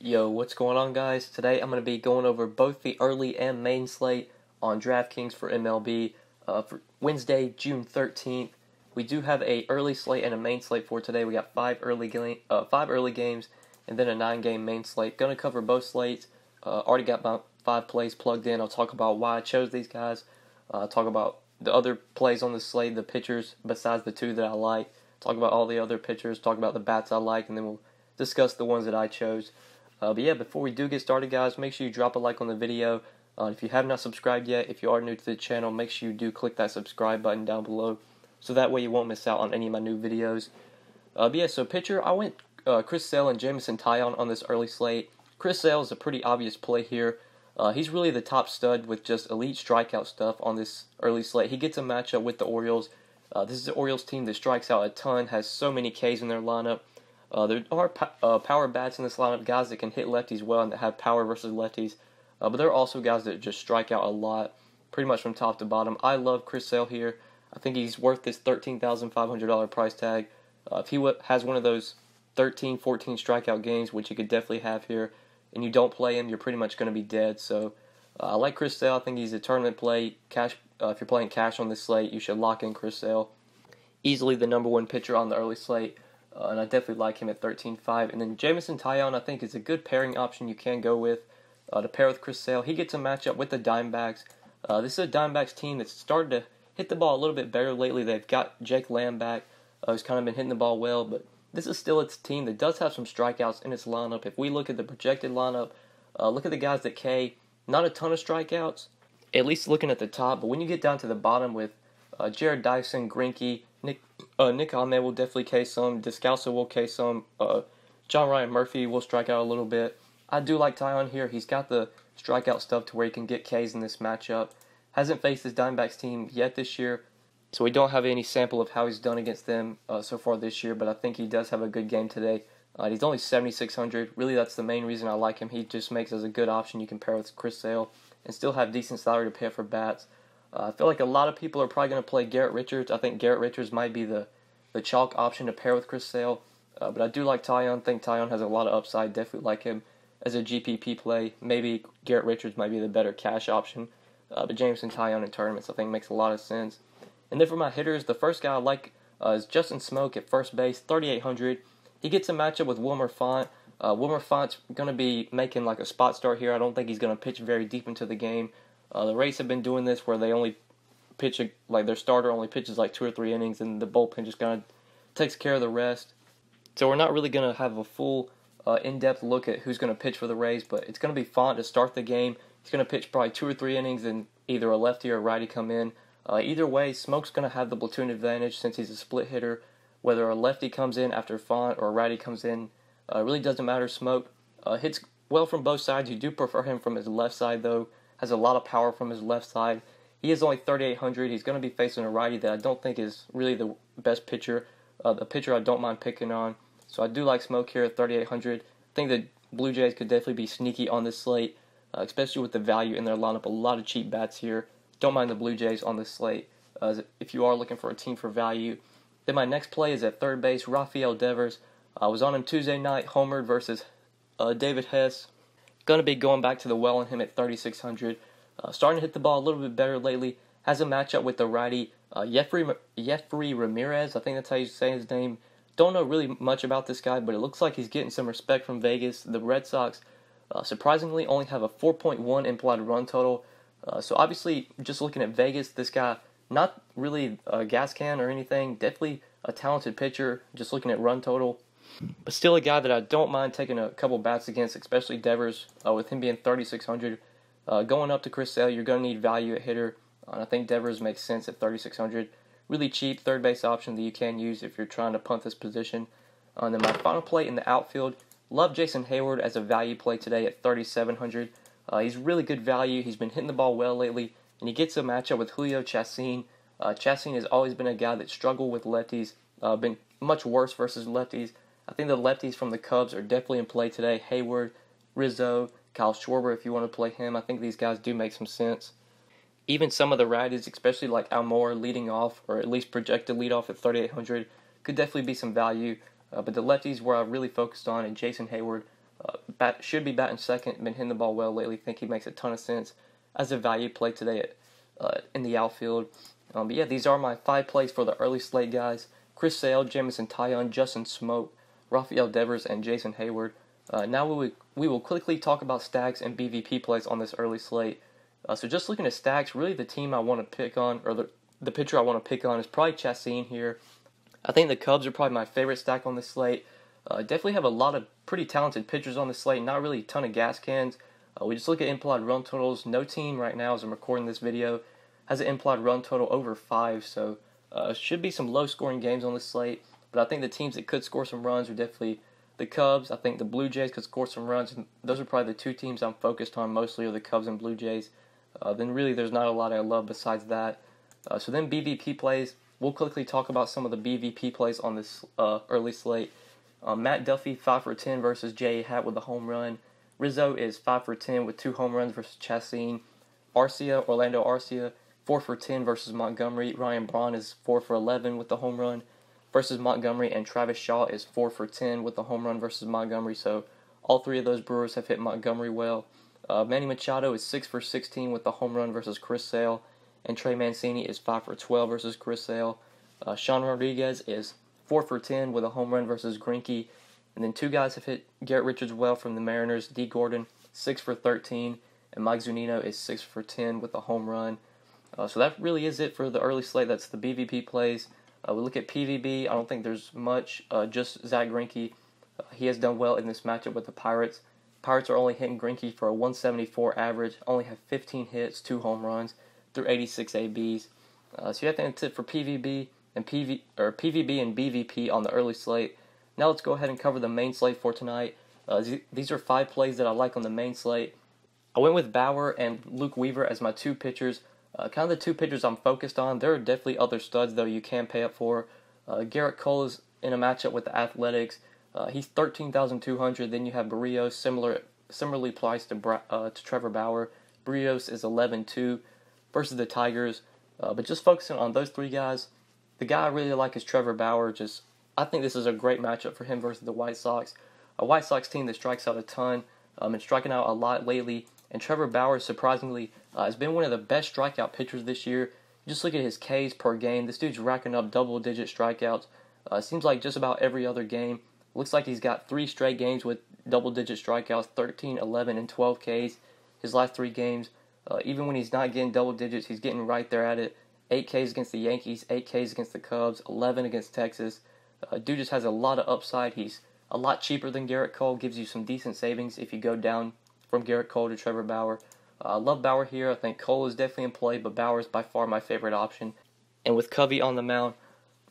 Yo, what's going on, guys? Today I'm going to be going over both the early and main slate on DraftKings for MLB for Wednesday, June 13th. We do have a early slate and a main slate for today. We got five early games and then a 9-game main slate. Going to cover both slates. Already got my 5 plays plugged in. I'll talk about why I chose these guys. Talk about the other plays on the slate, the pitchers besides the 2 that I like. Talk about all the other pitchers. Talk about the bats I like, and then we'll discuss the ones that I chose. But yeah, before we do get started, guys, make sure you drop a like on the video. If you have not subscribed yet, if you are new to the channel, make sure you do click that subscribe button down below, so that way you won't miss out on any of my new videos. But yeah, so pitcher, I went Chris Sale and Jameson Taillon on this early slate. Chris Sale is a pretty obvious play here. He's really the top stud with just elite strikeout stuff on this early slate. He gets a matchup with the Orioles. This is the Orioles team that strikes out a ton, has so many Ks in their lineup. There are power bats in this lineup, guys that can hit lefties well and that have power versus lefties. But there are also guys that just strike out a lot, pretty much from top to bottom. I love Chris Sale here. I think he's worth this $13,500 price tag. If he has one of those 13, 14 strikeout games, which you could definitely have here, and you don't play him, you're pretty much going to be dead. So I like Chris Sale. I think he's a tournament play. Cash. If you're playing cash on this slate, you should lock in Chris Sale. Easily the number 1 pitcher on the early slate. And I definitely like him at 13.5. And then Jameson Taillon, I think, is a good pairing option you can go with to pair with Chris Sale. He gets a matchup with the Diamondbacks. This is a Diamondbacks team that's started to hit the ball a little bit better lately. They've got Jake Lamb back, who's kind of been hitting the ball well, but this is still its team that does have some strikeouts in its lineup. If we look at the projected lineup, look at the guys that K, not a ton of strikeouts, at least looking at the top, but when you get down to the bottom with Jared Dyson, Greinke, Nick Ahmed will definitely K some. Descalso will K some. John Ryan Murphy will strike out a little bit. I do like Taillon here. He's got the strikeout stuff to where he can get Ks in this matchup. Hasn't faced his Diamondbacks team yet this year, so we don't have any sample of how he's done against them so far this year, but I think he does have a good game today. He's only 7,600. Really, that's the main reason I like him. He just makes as a good option you can pair with Chris Sale and still have decent salary to pay for bats. I feel like a lot of people are probably going to play Garrett Richards. I think Garrett Richards might be the chalk option to pair with Chris Sale. But I do like Taillon. I think Taillon has a lot of upside. Definitely like him as a GPP play. Maybe Garrett Richards might be the better cash option. But Jameson Taillon in tournaments I think makes a lot of sense. And then for my hitters, the first guy I like is Justin Smoak at first base, 3,800. He gets a matchup with Wilmer Font. Wilmer Font's going to be making like a spot start here. I don't think he's going to pitch very deep into the game. The Rays have been doing this where they only pitch, like their starter only pitches like 2 or 3 innings, and the bullpen just kind of takes care of the rest. So we're not really going to have a full in-depth look at who's going to pitch for the Rays, but it's going to be Font to start the game. He's going to pitch probably 2 or 3 innings, and either a lefty or a righty come in. Either way, Smoke's going to have the platoon advantage since he's a split hitter. Whether a lefty comes in after Font or a righty comes in, really doesn't matter. Smoke hits well from both sides. You do prefer him from his left side, though. Has a lot of power from his left side. He is only 3,800. He's going to be facing a righty that I don't think is really the best pitcher. The pitcher I don't mind picking on. So I do like Smoke here at 3,800. I think the Blue Jays could definitely be sneaky on this slate, especially with the value in their lineup. A lot of cheap bats here. Don't mind the Blue Jays on this slate if you are looking for a team for value. Then my next play is at third base, RAFAEL Devers. I was on him Tuesday night, homered versus David Hess. Going to be going back to the well on him at 3,600. Starting to hit the ball a little bit better lately. Has a matchup with the righty, Jeffrey Ramirez. I think that's how you say his name. Don't know really much about this guy, but it looks like he's getting some respect from Vegas. The Red Sox, surprisingly, only have a 4.1 implied run total. So obviously, just looking at Vegas, this guy, not really a gas can or anything. Definitely a talented pitcher, just looking at run total. But still a guy that I don't mind taking a couple bats against, especially Devers, with him being 3,600. Going up to Chris Sale, you're going to need value at hitter. And I think Devers makes sense at 3,600. Really cheap third base option that you can use if you're trying to punt this position. And then my final play in the outfield, love Jason Hayward as a value play today at 3,700. He's really good value. He's been hitting the ball well lately, and he gets a matchup with Julio Chacin. Chacin has always been a guy that struggled with lefties, been much worse versus lefties. I think the lefties from the Cubs are definitely in play today. Hayward, Rizzo, Kyle Schwarber, if you want to play him. I think these guys do make some sense. Even some of the righties, especially like Almora leading off, or at least projected lead off at 3,800, could definitely be some value. But the lefties where I really focused on, and Jason Hayward, Should be batting second. Been hitting the ball well lately. Think he makes a ton of sense as a value play today in the outfield. But yeah, these are my 5 plays for the early slate, guys. Chris Sale, Jamison Tyone, Justin Smoke, RAFAEL Devers, and Jason Hayward. Now we will quickly talk about stacks and BVP plays on this early slate. So just looking at stacks, really the team I want to pick on, or the pitcher I want to pick on is probably Chastain here. I think the Cubs are probably my favorite stack on this slate. Definitely have a lot of pretty talented pitchers on the slate, not really a ton of gas cans. We just look at implied run totals. No team right now, as I'm recording this video, has an implied run total over 5, so should be some low-scoring games on this slate. But I think the teams that could score some runs are definitely the Cubs. I think the Blue Jays could score some runs, and those are probably the 2 teams I'm focused on mostly, are the Cubs and Blue Jays. Then really there's not a lot I love besides that. So then BVP plays. We'll quickly talk about some of the BVP plays on this early slate. Matt Duffy, 5 for 10 versus J.A. Happ with a home run. Rizzo is 5 for 10 with 2 home runs versus Chastain. Orlando Arcia, 4 for 10 versus Montgomery. Ryan Braun is 4 for 11 with the home run versus Montgomery. And Travis Shaw is 4 for 10 with the home run versus Montgomery. So all 3 of those Brewers have hit Montgomery well. Manny Machado is 6 for 16 with the home run versus Chris Sale. And Trey Mancini is 5 for 12 versus Chris Sale. Sean Rodriguez is 4 for 10 with a home run versus Greinke. And then 2 guys have hit Garrett Richards well from the Mariners. D. Gordon, 6 for 13. And Mike Zunino is 6 for 10 with a home run. So that really is it for the early slate. That's the BVP plays. We look at PVB. I don't think there's much. Just Zach Greinke. He has done well in this matchup with the Pirates. Pirates are only hitting Greinke for a 174 average. Only have 15 hits, 2 home runs through 86 ABs. So you have to think that's it for PVB and PVB and BVP on the early slate. Now let's go ahead and cover the main slate for tonight. These are 5 plays that I like on the main slate. I went with Bauer and Luke Weaver as my 2 pitchers. Kind of the 2 pitchers I'm focused on. There are definitely other studs, though, you can pay up for. Garrett Cole is in a matchup with the Athletics. He's 13,200. Then you have Barrios, similarly priced to Trevor Bauer. Barrios is 11,200 versus the Tigers. But just focusing on those 3 guys, the guy I really like is Trevor Bauer. I think this is a great matchup for him versus the White Sox. A White Sox team that strikes out a ton and striking out a lot lately. And Trevor Bauer, surprisingly, has been one of the best strikeout pitchers this year. Just look at his Ks per game. This dude's racking up double-digit strikeouts. Seems like just about every other game. Looks like he's got 3 straight games with double-digit strikeouts, 13, 11, and 12 Ks. His last 3 games, even when he's not getting double digits, he's getting right there at it. 8 Ks against the Yankees, 8 Ks against the Cubs, 11 against Texas. Dude just has a lot of upside. He's a lot cheaper than Garrett Cole, gives you some decent savings if you go down from Garrett Cole to Trevor Bauer. I love Bauer here. I think Cole is definitely in play, but Bauer is by far my favorite option. And with Covey on the mound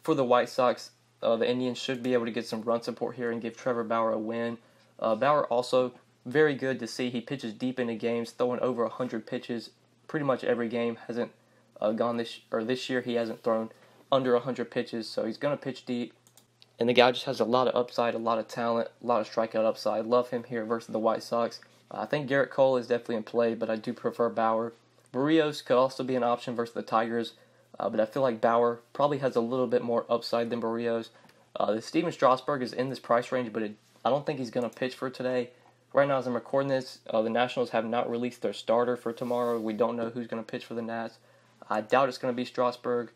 for the White Sox, the Indians should be able to get some run support here and give Trevor Bauer a win. Bauer also very good to see. He pitches deep into games, throwing over 100 pitches pretty much every game. Hasn't gone this year. He hasn't thrown under 100 pitches, so he's going to pitch deep. And the guy just has a lot of upside, a lot of talent, a lot of strikeout upside. Love him here versus the White Sox. I think Garrett Cole is definitely in play, but I do prefer Bauer. Barrios could also be an option versus the Tigers, but I feel like Bauer probably has a little bit more upside than Barrios. Steven Strasburg is in this price range, but I don't think he's going to pitch for today. Right now, as I'm recording this, the Nationals have not released their starter for tomorrow. We don't know who's going to pitch for the Nats. I doubt it's going to be Strasburg.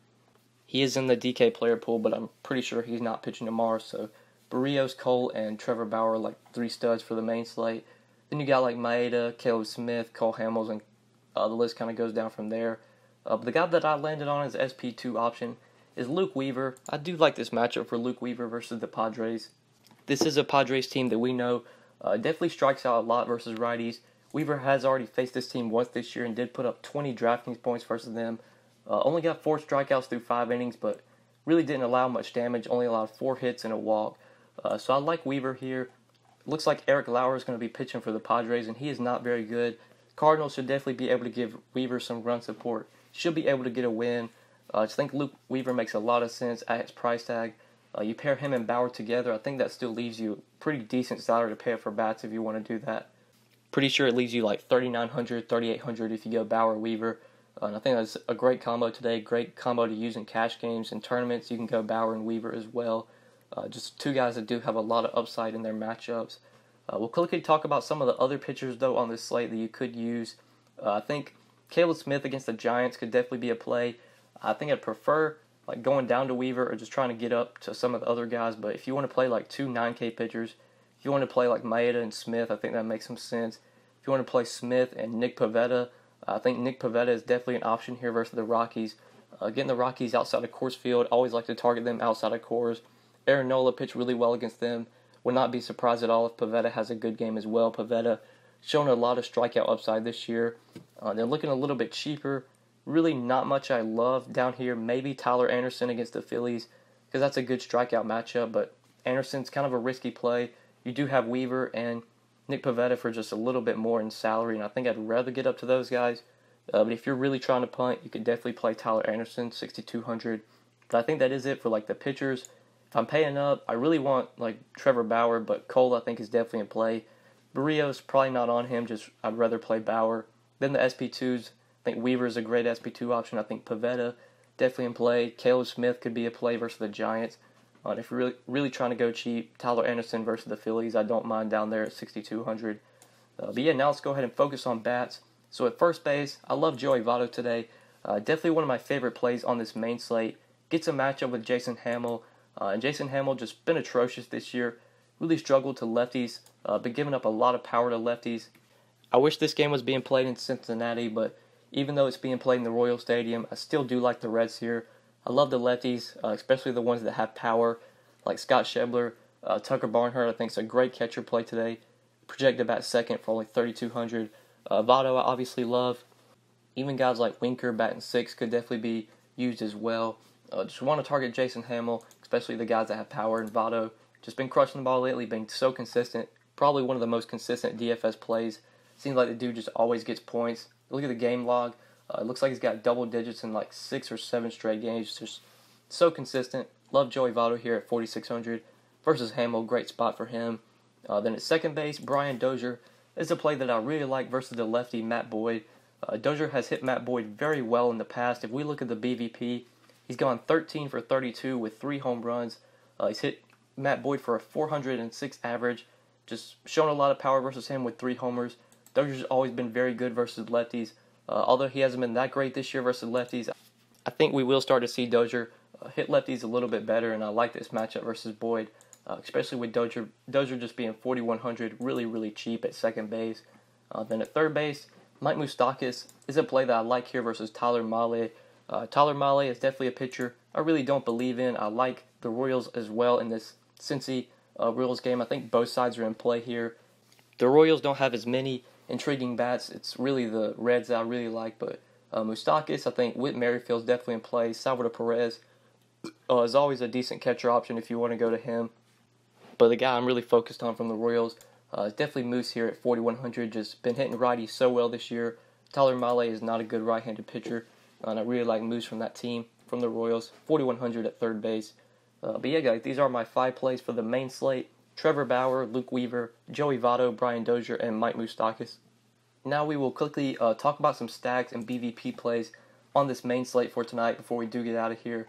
He is in the DK player pool, but I'm pretty sure he's not pitching tomorrow. So Barrios, Cole, and Trevor Bauer are like 3 studs for the main slate. Then you got like Maeda, Caleb Smith, Cole Hamels, and the list kind of goes down from there. But the guy that I landed on as SP2 option is Luke Weaver. I do like this matchup for Luke Weaver versus the Padres. This is a Padres team that we know definitely strikes out a lot versus righties. Weaver has already faced this team once this year and did put up 20 DraftKings points versus them. Only got 4 strikeouts through 5 innings, but really didn't allow much damage. Only allowed 4 hits and a walk. So I like Weaver here. Looks like Eric Lauer is going to be pitching for the Padres, and he is not very good. Cardinals should definitely be able to give Weaver some run support. Should be able to get a win. I just think Luke Weaver makes a lot of sense at his price tag. You pair him and Bauer together, I think that still leaves you a pretty decent salary to pay up for bats if you want to do that. Pretty sure it leaves you like $3,900, $3,800 if you go Bauer-Weaver. And I think that's a great combo today. Great combo to use in cash games and tournaments. You can go Bauer and Weaver as well. Just 2 guys that do have a lot of upside in their matchups. We'll quickly talk about some of the other pitchers, though, on this slate that you could use. I think Caleb Smith against the Giants could definitely be a play. I think I'd prefer like going down to Weaver or just trying to get up to some of the other guys. But if you want to play like two 9K pitchers, if you want to play like Maeda and Smith, I think that makes some sense. If you want to play Smith and Nick Pivetta, I think Nick Pivetta is definitely an option here versus the Rockies. Getting the Rockies outside of Coors Field, always like to target them outside of Coors. Aaron Nola pitched really well against them. Would not be surprised at all if Pivetta has a good game as well. Pivetta shown a lot of strikeout upside this year. They're looking a little bit cheaper. Really not much I love down here. Maybe Tyler Anderson against the Phillies because that's a good strikeout matchup, but Anderson's kind of a risky play. You do have Weaver and Nick Pivetta for just a little bit more in salary, and I think I'd rather get up to those guys. But if you're really trying to punt, you could definitely play Tyler Anderson, 6,200. But I think that is it for like the pitchers. If I'm paying up, I really want like Trevor Bauer, but Cole I think is definitely in play. Barrios probably not on him. Just I'd rather play Bauer. Then the SP2s. I think Weaver is a great SP2 option. I think Pivetta definitely in play. Caleb Smith could be a play versus the Giants. And if you're really trying to go cheap, Tyler Anderson versus the Phillies, I don't mind down there at 6,200. But yeah, now let's go ahead and focus on bats. So at first base, I love Joey Votto today. Definitely one of my favorite plays on this main slate. Gets a matchup with Jason Hamill. And Jason Hamill just been atrocious this year. Really struggled to lefties. Been giving up a lot of power to lefties. I wish this game was being played in Cincinnati, but even though it's being played in the Royal Stadium, I still do like the Reds here. I love the lefties, especially the ones that have power, like Scott Schebler. Tucker Barnhart, I think, is a great catcher play today. Projected about second for only 3,200. Votto, I obviously love. Even guys like Winker batting six could definitely be used as well. Just want to target Jason Hamill, especially the guys that have power. And Votto, just been crushing the ball lately, been so consistent. Probably one of the most consistent DFS plays. Seems like the dude just always gets points. Look at the game log. It looks like he's got double digits in like 6 or 7 straight games. Just so consistent. Love Joey Votto here at 4,600 versus Hamill. Great spot for him. Then at second base, Brian Dozier is a play that I really like versus the lefty Matt Boyd. Dozier has hit Matt Boyd very well in the past. If we look at the BVP, he's gone 13 for 32 with 3 home runs. He's hit Matt Boyd for a 406 average. Just shown a lot of power versus him with 3 homers. Dozier's always been very good versus lefties. Although he hasn't been that great this year versus lefties, I think we will start to see Dozier hit lefties a little bit better, and I like this matchup versus Boyd, especially with Dozier just being 4,100, really, really cheap at second base. Then at third base, Mike Moustakas is a play that I like here versus Tyler Mahle. Tyler Mahle is definitely a pitcher I really don't believe in. I like the Royals as well in this Cincy Royals game. I think both sides are in play here. The Royals don't have as many intriguing bats. It's really the Reds that I really like, but Moustakas, I think Whit Merrifield's definitely in play. Salvador Perez is always a decent catcher option if you want to go to him. But the guy I'm really focused on from the Royals is definitely Moose here at 4,100. Just been hitting righties so well this year. Tyler Mahle is not a good right-handed pitcher, and I really like Moose from that team, from the Royals. 4,100 at third base. But yeah, guys, these are my 5 plays for the main slate. Trevor Bauer, Luke Weaver, Joey Votto, Brian Dozier, and Mike Moustakas. Now we will quickly talk about some stacks and BVP plays on this main slate for tonight before we do get out of here.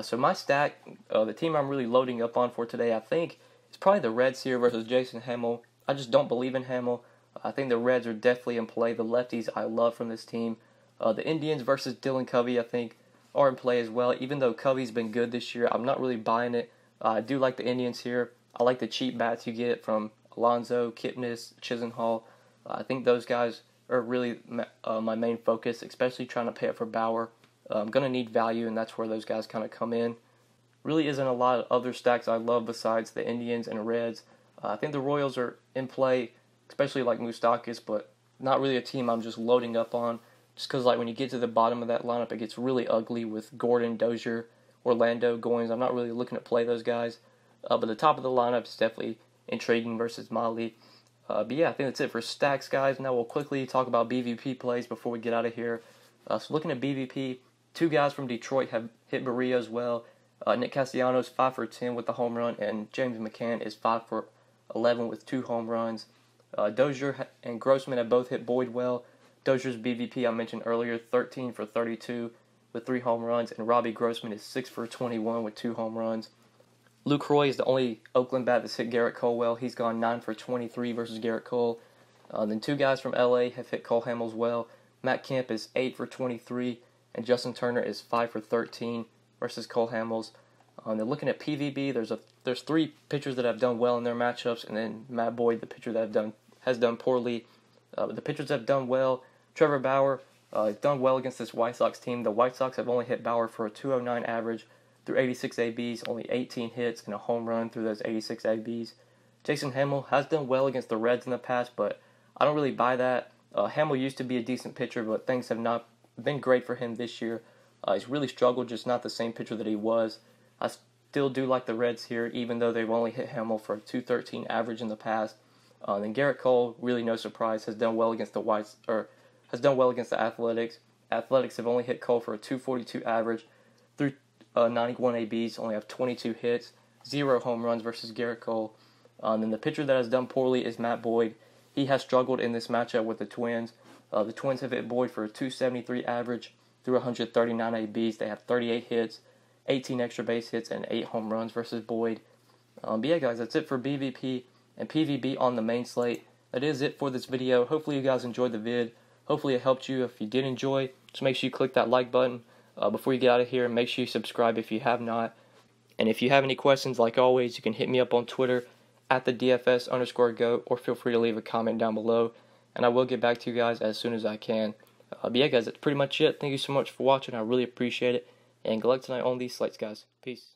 So my stack, the team I'm really loading up on for today, I think, is probably the Reds here versus Jason Hamill. I just don't believe in Hamill. I think the Reds are definitely in play. The lefties I love from this team. The Indians versus Dylan Covey, I think, are in play as well. Even though Covey's been good this year, I'm not really buying it. I do like the Indians here. I like the cheap bats you get from Alonso, Kipnis, Chisenhall. I think those guys are really my main focus, especially trying to pay up for Bauer. I'm going to need value, and that's where those guys kind of come in. Really isn't a lot of other stacks I love besides the Indians and Reds. I think the Royals are in play, especially like Moustakas, but not really a team I'm just loading up on. Just because like when you get to the bottom of that lineup, it gets really ugly with Gordon, Dozier, Orlando, Goins. I'm not really looking to play those guys. But the top of the lineup is definitely intriguing versus Mahle. But yeah, I think that's it for stacks, guys. Now we'll quickly talk about BVP plays before we get out of here. So looking at BVP, 2 guys from Detroit have hit Barria as well. Nick Castellanos 5 for 10 with the home run, and James McCann is 5 for 11 with 2 home runs. Dozier and Grossman have both hit Boyd well. Dozier's BVP I mentioned earlier, 13 for 32 with 3 home runs, and Robbie Grossman is 6 for 21 with 2 home runs. Lucroy is the only Oakland bat that's hit Garrett Cole well. He's gone 9 for 23 versus Garrett Cole. Then two guys from LA have hit Cole Hamels well. Matt Kemp is 8 for 23, and Justin Turner is 5 for 13 versus Cole Hamels. Then looking at PVB, there's three pitchers that have done well in their matchups, and then Matt Boyd, the pitcher that has done poorly. The pitchers that have done well, Trevor Bauer, done well against this White Sox team. The White Sox have only hit Bauer for a 209 average through 86 ABs, only 18 hits and a home run through those 86 ABs. Jason Hamill has done well against the Reds in the past, but I don't really buy that. Hamill used to be a decent pitcher, but things have not been great for him this year. He's really struggled, just not the same pitcher that he was. I still do like the Reds here, even though they've only hit Hamill for a 213 average in the past. Then Garrett Cole, really no surprise, has done well against the Athletics. Athletics have only hit Cole for a 242 average through 91 ABs, only have 22 hits, 0 home runs versus Garrett Cole. Then the pitcher that has done poorly is Matt Boyd. He has struggled in this matchup with the Twins. The Twins have hit Boyd for a 273 average through 139 ABs. They have 38 hits, 18 extra base hits, and 8 home runs versus Boyd. But yeah, guys, that's it for BVP and PVB on the main slate. That is it for this video. Hopefully you guys enjoyed the vid. Hopefully it helped you. If you did enjoy, just make sure you click that like button before you get out of here. Make sure you subscribe if you have not. And if you have any questions, like always, you can hit me up on Twitter at the DFS_GOAT, or feel free to leave a comment down below, and I will get back to you guys as soon as I can. But yeah, guys, that's pretty much it. Thank you so much for watching. I really appreciate it. And good luck tonight on these slates, guys. Peace.